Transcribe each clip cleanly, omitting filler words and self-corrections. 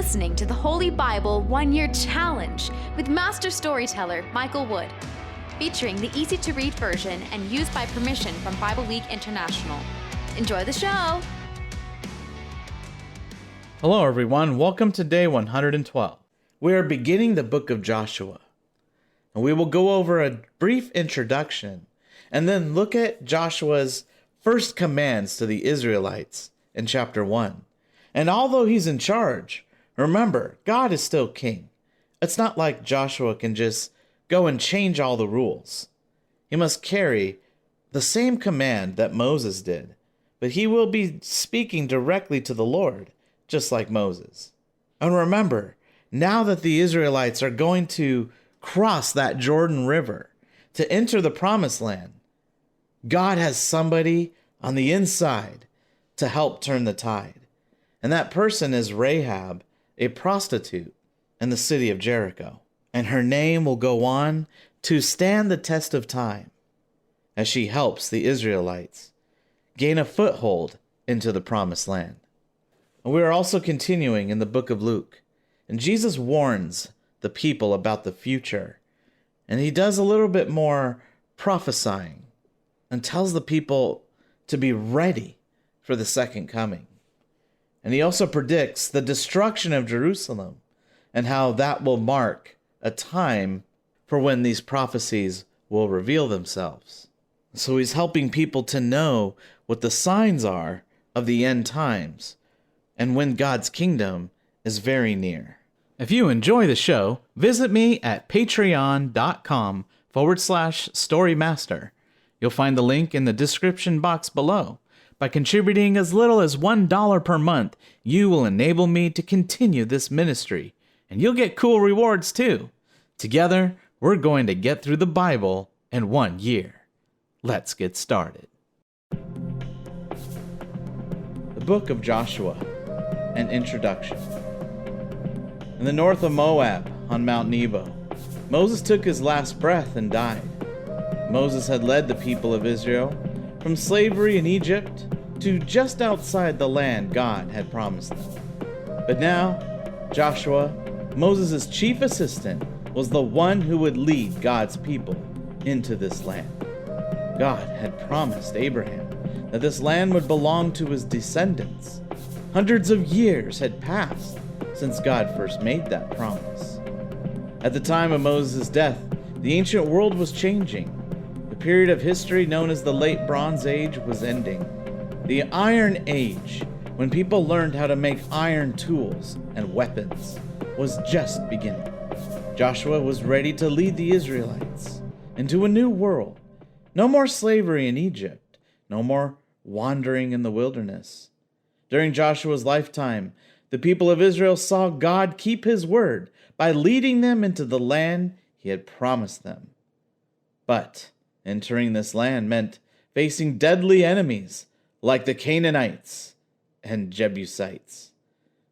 listening to the Holy Bible 1-Year Challenge with Master Storyteller Michael Wood, featuring the easy-to-read version and used by permission from Bible League International. Enjoy the show! Hello everyone, welcome to day 112. We are beginning the book of Joshua, and we will go over a brief introduction and then look at Joshua's first commands to the Israelites in chapter 1. And although he's in charge, remember, God is still king. It's not like Joshua can just go and change all the rules. He must carry the same command that Moses did, but he will be speaking directly to the Lord, just like Moses. And remember, now that the Israelites are going to cross that Jordan River to enter the promised land, God has somebody on the inside to help turn the tide. And that person is Rahab, a prostitute in the city of Jericho. And her name will go on to stand the test of time as she helps the Israelites gain a foothold into the promised land. And we are also continuing in the book of Luke. And Jesus warns the people about the future. And he does a little bit more prophesying and tells the people to be ready for the second coming. And he also predicts the destruction of Jerusalem and how that will mark a time for when these prophecies will reveal themselves. So he's helping people to know what the signs are of the end times and when God's kingdom is very near. If you enjoy the show, visit me at patreon.com/storymaster. You'll find the link in the description box below. By contributing as little as $1 per month, you will enable me to continue this ministry, and you'll get cool rewards too. Together, we're going to get through the Bible in 1 year. Let's get started. The book of Joshua, an introduction. In the north of Moab, on Mount Nebo, Moses took his last breath and died. Moses had led the people of Israel from slavery in Egypt to just outside the land God had promised them. But now, Joshua, Moses' chief assistant, was the one who would lead God's people into this land. God had promised Abraham that this land would belong to his descendants. Hundreds of years had passed since God first made that promise. At the time of Moses' death, the ancient world was changing. The period of history known as the Late Bronze Age was ending. The Iron Age, when people learned how to make iron tools and weapons, was just beginning. Joshua was ready to lead the Israelites into a new world. No more slavery in Egypt, no more wandering in the wilderness. During Joshua's lifetime, the people of Israel saw God keep his word by leading them into the land he had promised them. But entering this land meant facing deadly enemies like the Canaanites and Jebusites.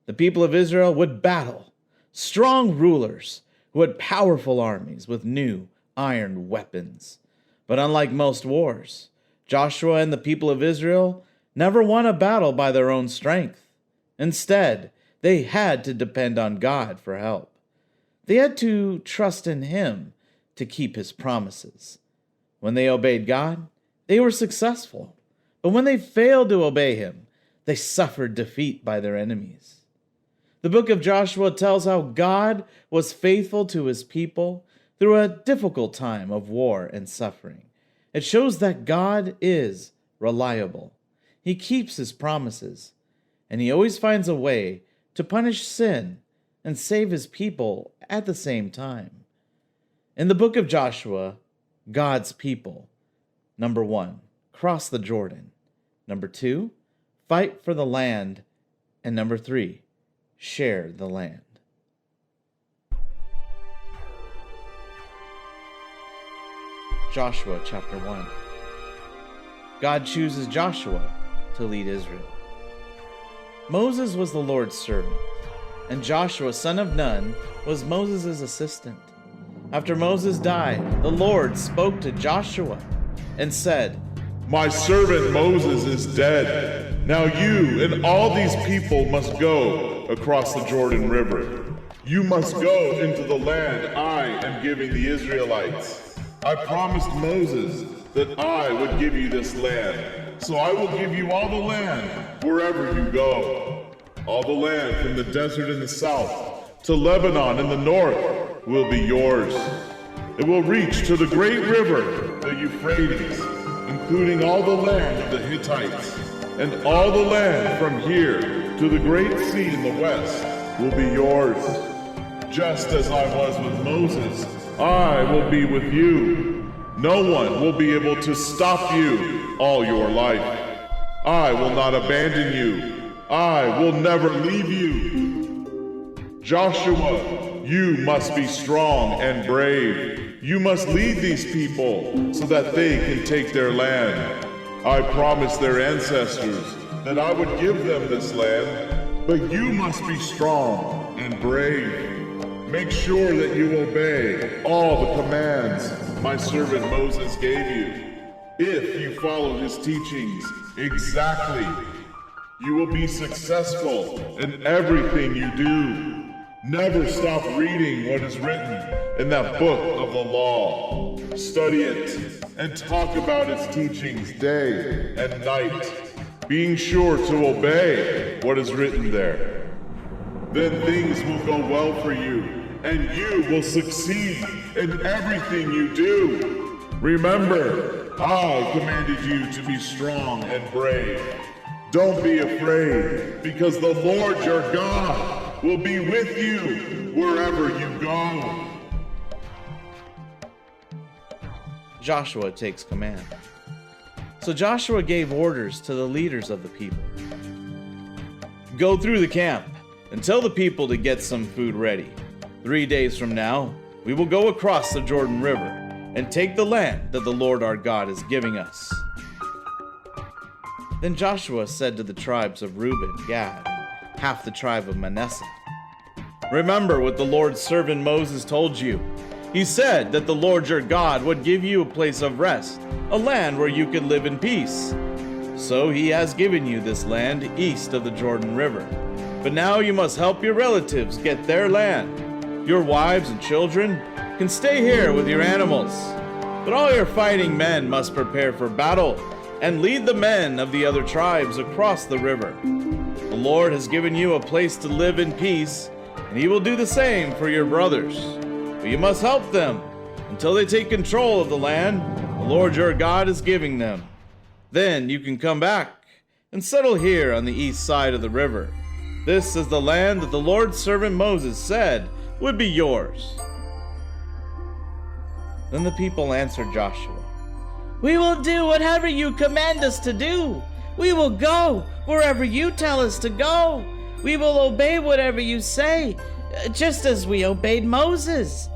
The people of Israel would battle strong rulers who had powerful armies with new iron weapons. But unlike most wars, Joshua and the people of Israel never won a battle by their own strength. Instead, they had to depend on God for help. They had to trust in him to keep his promises. When they obeyed God, they were successful. But when they failed to obey him, they suffered defeat by their enemies. The book of Joshua tells how God was faithful to his people through a difficult time of war and suffering. It shows that God is reliable. He keeps his promises, and he always finds a way to punish sin and save his people at the same time. In the book of Joshua, God's people. Number 1, cross the Jordan. Number 2, fight for the land. And number 3, share the land. Joshua chapter 1. God chooses Joshua to lead Israel. Moses was the Lord's servant, and Joshua, son of Nun, was Moses' assistant. After Moses died, the Lord spoke to Joshua and said, My servant Moses is dead. Now you and all these people must go. across the Jordan River. You must go into the land I am giving the Israelites. I promised Moses that I would give you this land, so I will give you all the land wherever you go. All the land from the desert in the south to Lebanon in the north will be yours. It will reach to the great river, the Euphrates, including all the land of the Hittites, and all the land from here to the great sea in the west will be yours. Just as I was with Moses, I will be with you. No one will be able to stop you all your life. I will not abandon you. I will never leave you. Joshua, you must be strong and brave. You must lead these people so that they can take their land. I promised their ancestors that I would give them this land, but you must be strong and brave. Make sure that you obey all the commands my servant Moses gave you. If you follow his teachings exactly, you will be successful in everything you do. Never stop reading what is written in that book of the law. Study it and talk about its teachings day and night, being sure to obey what is written there. Then things will go well for you, and you will succeed in everything you do. Remember, I commanded you to be strong and brave. Don't be afraid, because the Lord your God will be with you wherever you go. Joshua takes command. So Joshua gave orders to the leaders of the people. Go through the camp and tell the people to get some food ready. 3 days from now, we will go across the Jordan River and take the land that the Lord our God is giving us. Then Joshua said to the tribes of Reuben, Gad, and half the tribe of Manasseh, remember what the Lord's servant Moses told you. He said that the Lord your God would give you a place of rest, a land where you could live in peace. So he has given you this land east of the Jordan River. But now you must help your relatives get their land. Your wives and children can stay here with your animals. But all your fighting men must prepare for battle and lead the men of the other tribes across the river. The Lord has given you a place to live in peace, and he will do the same for your brothers. But you must help them until they take control of the land the Lord your God is giving them. Then you can come back and settle here on the east side of the river. This is the land that the Lord's servant Moses said would be yours. Then the people answered Joshua, We will do whatever you command us to do. We will go wherever you tell us to go. We will obey whatever you say, just as we obeyed Moses.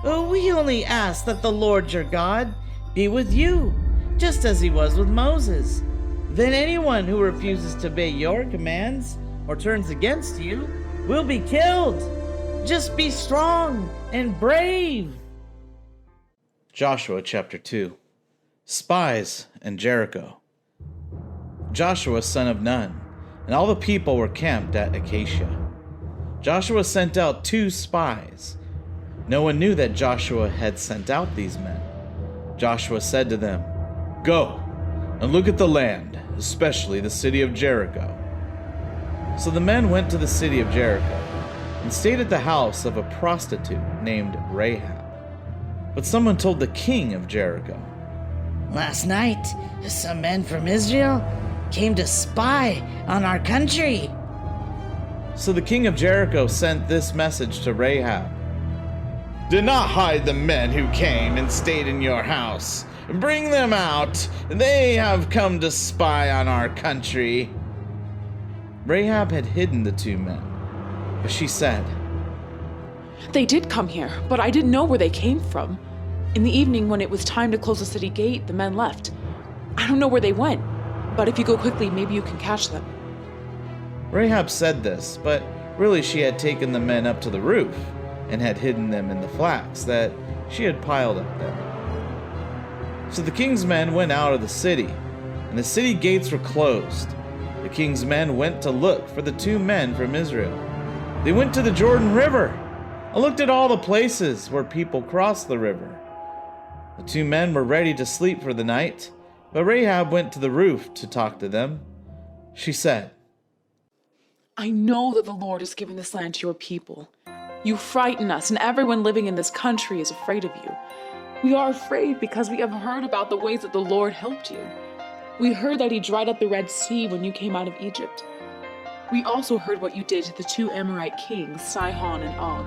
We only ask that the Lord your God be with you, just as he was with Moses. Then anyone who refuses to obey your commands or turns against you will be killed. Just be strong and brave. Joshua chapter 2. Spies and Jericho. Joshua son of Nun and all the people were camped at Acacia. Joshua sent out 2 spies. No one knew that Joshua had sent out these men. Joshua said to them, Go and look at the land, especially the city of Jericho. So the men went to the city of Jericho and stayed at the house of a prostitute named Rahab. But someone told the king of Jericho, Last night, some men from Israel came to spy on our country. So the king of Jericho sent this message to Rahab, Do not hide the men who came and stayed in your house. Bring them out. They have come to spy on our country. Rahab had hidden the 2 men, but she said, They did come here, but I didn't know where they came from. In the evening, when it was time to close the city gate, the men left. I don't know where they went, but if you go quickly, maybe you can catch them. Rahab said this, but really she had taken the men up to the roof and had hidden them in the flax that she had piled up there. So the king's men went out of the city, and the city gates were closed. The king's men went to look for the two men from Israel. They went to the Jordan River and looked at all the places where people crossed the river. The two men were ready to sleep for the night, but Rahab went to the roof to talk to them. She said, I know that the Lord has given this land to your people. You frighten us, and everyone living in this country is afraid of you. We are afraid because we have heard about the ways that the Lord helped you. We heard that he dried up the Red Sea when you came out of Egypt. We also heard what you did to the two Amorite kings, Sihon and Og.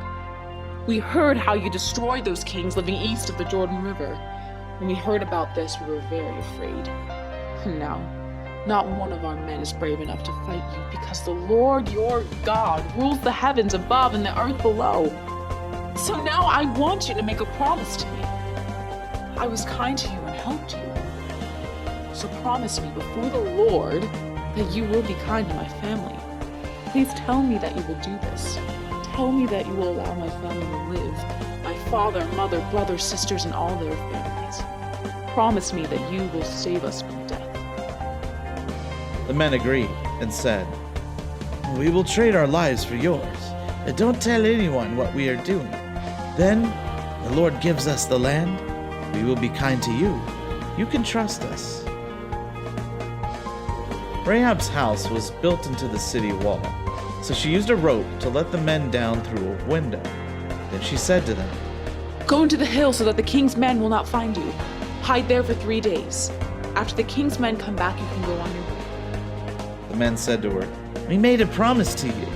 We heard how you destroyed those kings living east of the Jordan River. When we heard about this, we were very afraid. And now, not one of our men is brave enough to fight you because the Lord your God rules the heavens above and the earth below. So now I want you to make a promise to me. I was kind to you and helped you. So promise me before the Lord that you will be kind to my family. Please tell me that you will do this. Tell me that you will allow my family to live, my father, mother, brothers, sisters, and all their families. Promise me that you will save us from death. The men agreed and said, We will trade our lives for yours, and don't tell anyone what we are doing. Then the Lord gives us the land. We will be kind to you. You can trust us. Rahab's house was built into the city wall, so she used a rope to let the men down through a window. Then she said to them, Go into the hill so that the king's men will not find you. Hide there for 3 days. After the king's men come back, you can go on your way. The men said to her, We made a promise to you.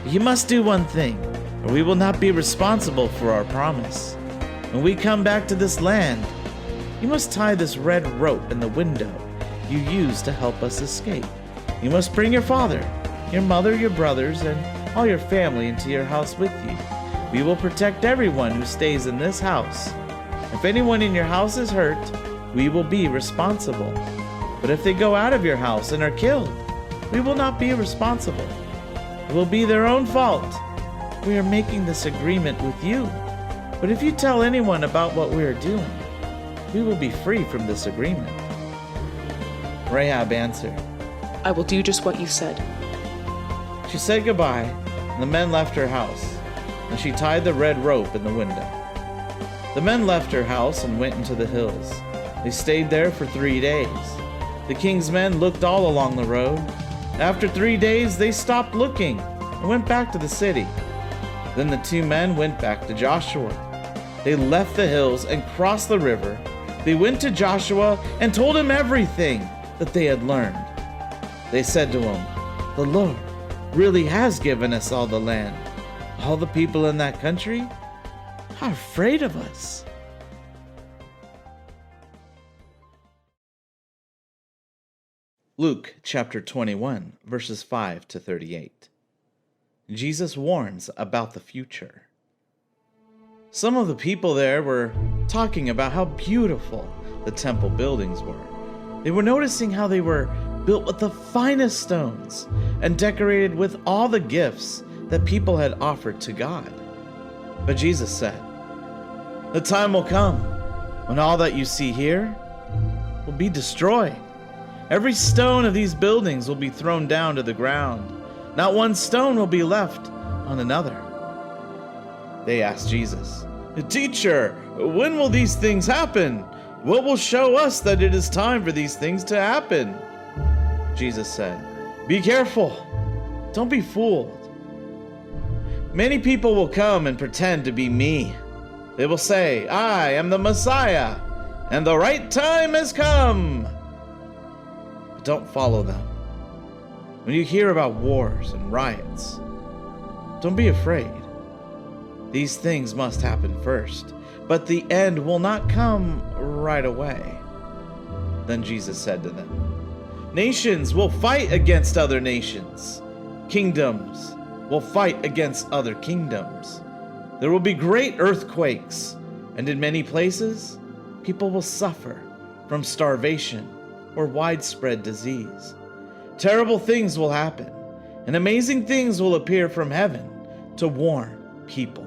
You must do one thing, or we will not be responsible for our promise. When we come back to this land, you must tie this red rope in the window you used to help us escape. You must bring your father, your mother, your brothers, and all your family into your house with you. We will protect everyone who stays in this house. If anyone in your house is hurt, we will be responsible. But if they go out of your house and are killed, we will not be responsible. It will be their own fault. We are making this agreement with you. But if you tell anyone about what we are doing, we will be free from this agreement. Rahab answered, I will do just what you said. She said goodbye, and the men left her house, and she tied the red rope in the window. The men left her house and went into the hills. They stayed there for 3 days. The king's men looked all along the road. After 3 days, they stopped looking and went back to the city. Then the two men went back to Joshua. They left the hills and crossed the river. They went to Joshua and told him everything that they had learned. They said to him, The Lord really has given us all the land. All the people in that country are afraid of us. Luke chapter 21, verses 5 to 38. Jesus warns about the future. Some of the people there were talking about how beautiful the temple buildings were. They were noticing how they were built with the finest stones and decorated with all the gifts that people had offered to God. But Jesus said, The time will come when all that you see here will be destroyed. Every stone of these buildings will be thrown down to the ground. Not one stone will be left on another. They asked Jesus, Teacher, when will these things happen? What will show us that it is time for these things to happen? Jesus said, Be careful. Don't be fooled. Many people will come and pretend to be me. They will say, I am the Messiah, and the right time has come. But don't follow them. When you hear about wars and riots, don't be afraid. These things must happen first, but the end will not come right away. Then Jesus said to them, Nations will fight against other nations. Kingdoms will fight against other kingdoms. There will be great earthquakes, and in many places, people will suffer from starvation or widespread disease. Terrible things will happen, and amazing things will appear from heaven to warn people.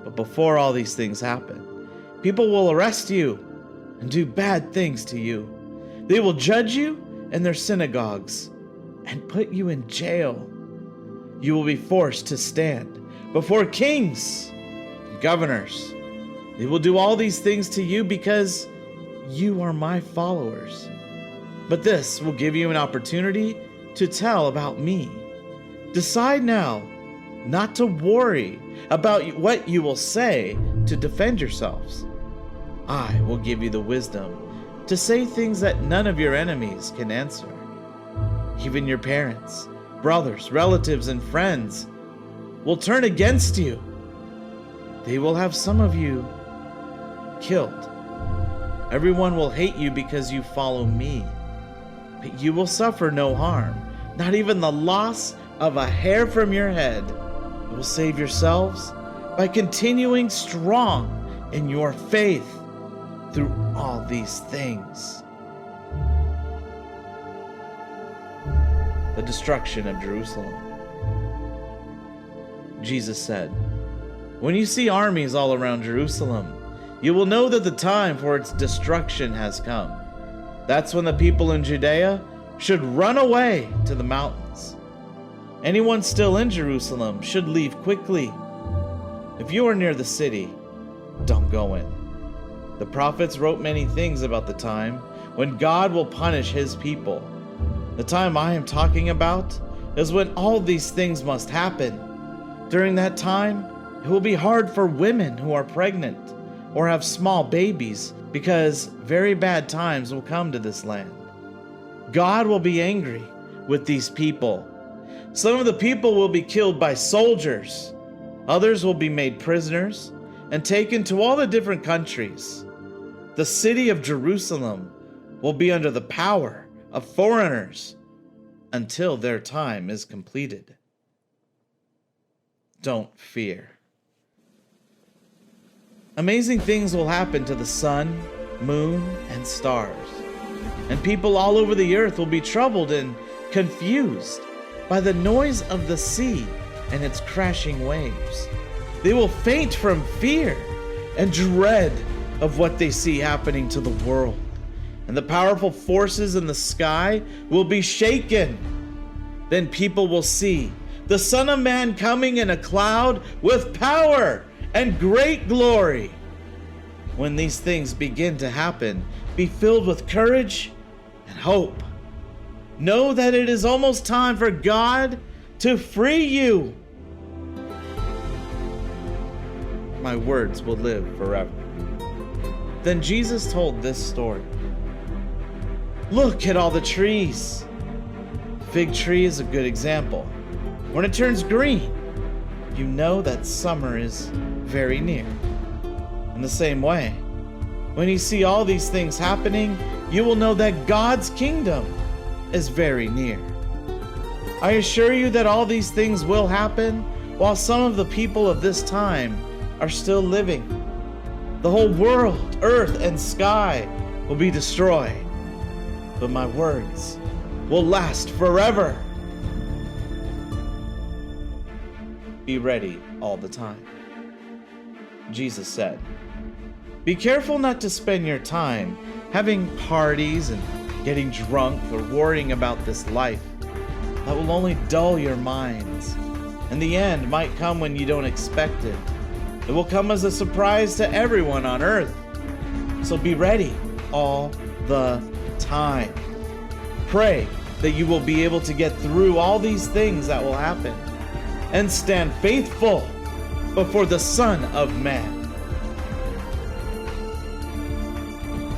But before all these things happen, people will arrest you and do bad things to you. They will judge you in their synagogues and put you in jail. You will be forced to stand before kings and governors. They will do all these things to you because you are my followers. But this will give you an opportunity to tell about me. Decide now not to worry about what you will say to defend yourselves. I will give you the wisdom to say things that none of your enemies can answer. Even your parents, brothers, relatives, and friends will turn against you. They will have some of you killed. Everyone will hate you because you follow me. But you will suffer no harm, not even the loss of a hair from your head. You will save yourselves by continuing strong in your faith through all these things. The destruction of Jerusalem. Jesus said, "When you see armies all around Jerusalem, you will know that the time for its destruction has come. That's when the people in Judea should run away to the mountains. Anyone still in Jerusalem should leave quickly. If you are near the city, don't go in. The prophets wrote many things about the time when God will punish his people. The time I am talking about is when all these things must happen. During that time, it will be hard for women who are pregnant or have small babies, because very bad times will come to this land. God will be angry with these people. Some of the people will be killed by soldiers. Others will be made prisoners and taken to all the different countries. The city of Jerusalem will be under the power of foreigners until their time is completed. Don't fear." Amazing things will happen to the sun, moon, and stars, and people all over the earth will be troubled and confused by the noise of the sea and its crashing waves. They will faint from fear and dread of what they see happening to the world, and the powerful forces in the sky will be shaken. Then people will see the Son of Man coming in a cloud with power and great glory. When these things begin to happen, be filled with courage and hope. Know that it is almost time for God to free you. My words will live forever. Then Jesus told this story. Look at all the trees. The fig tree is a good example. When it turns green, you know that summer is very near. In the same way, when you see all these things happening, you will know that God's kingdom is very near. I assure you that all these things will happen while some of the people of this time are still living. The whole world, earth, and sky will be destroyed, but my words will last forever. Be ready all the time. Jesus said, "Be careful not to spend your time having parties and getting drunk or worrying about this life. That will only dull your minds, and the end might come when you don't expect it. It will come as a surprise to everyone on earth. So be ready all the time. Pray that you will be able to get through all these things that will happen and stand faithful before the Son of Man."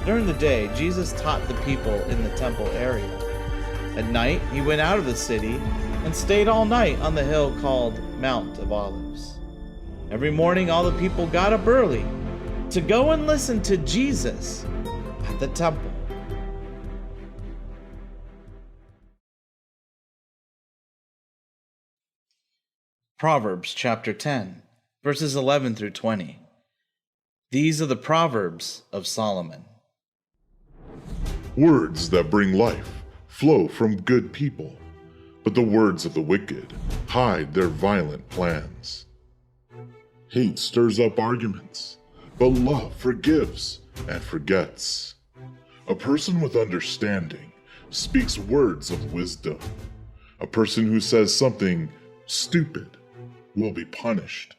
During the day, Jesus taught the people in the temple area. At night, he went out of the city and stayed all night on the hill called Mount of Olives. Every morning, all the people got up early to go and listen to Jesus at the temple. Proverbs chapter 10, verses 11 through 20. These are the Proverbs of Solomon. Words that bring life flow from good people, but the words of the wicked hide their violent plans. Hate stirs up arguments, but love forgives and forgets. A person with understanding speaks words of wisdom. A person who says something stupid will be punished.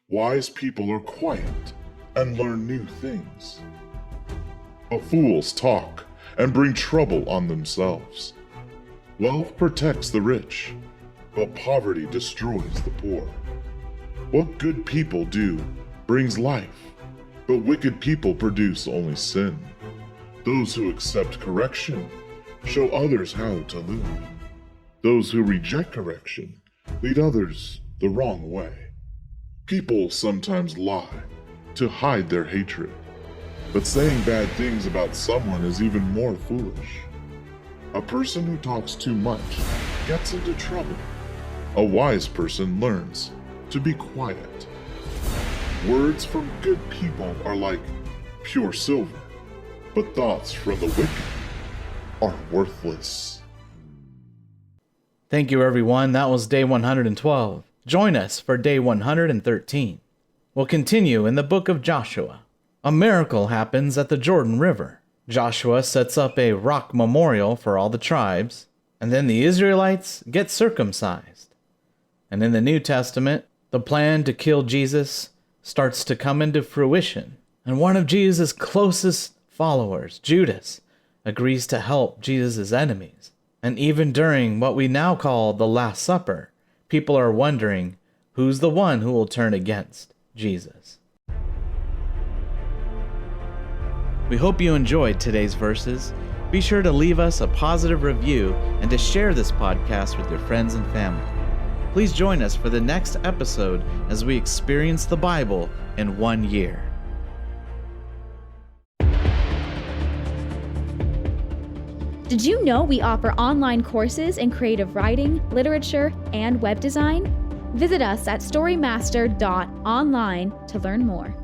Wise people are quiet and learn new things. But fools talk and bring trouble on themselves. Wealth protects the rich, but poverty destroys the poor. What good people do brings life, but wicked people produce only sin. Those who accept correction show others how to live. Those who reject correction lead others the wrong way. People sometimes lie to hide their hatred, but saying bad things about someone is even more foolish. A person who talks too much gets into trouble. A wise person learns to be quiet. Words from good people are like pure silver, but thoughts from the wicked are worthless. Thank you, everyone. That was day 112. Join us for day 113. We'll continue in the book of Joshua. A miracle happens at the Jordan River. Joshua sets up a rock memorial for all the tribes, and then the Israelites get circumcised. And in the New Testament, the plan to kill Jesus starts to come into fruition, and one of Jesus' closest followers, Judas, agrees to help Jesus' enemies. And even during what we now call the Last Supper, people are wondering who's the one who will turn against Jesus. We hope you enjoyed today's verses. Be sure to leave us a positive review and to share this podcast with your friends and family. Please join us for the next episode as we experience the Bible in 1 year. Did you know we offer online courses in creative writing, literature, and web design? Visit us at storymaster.online to learn more.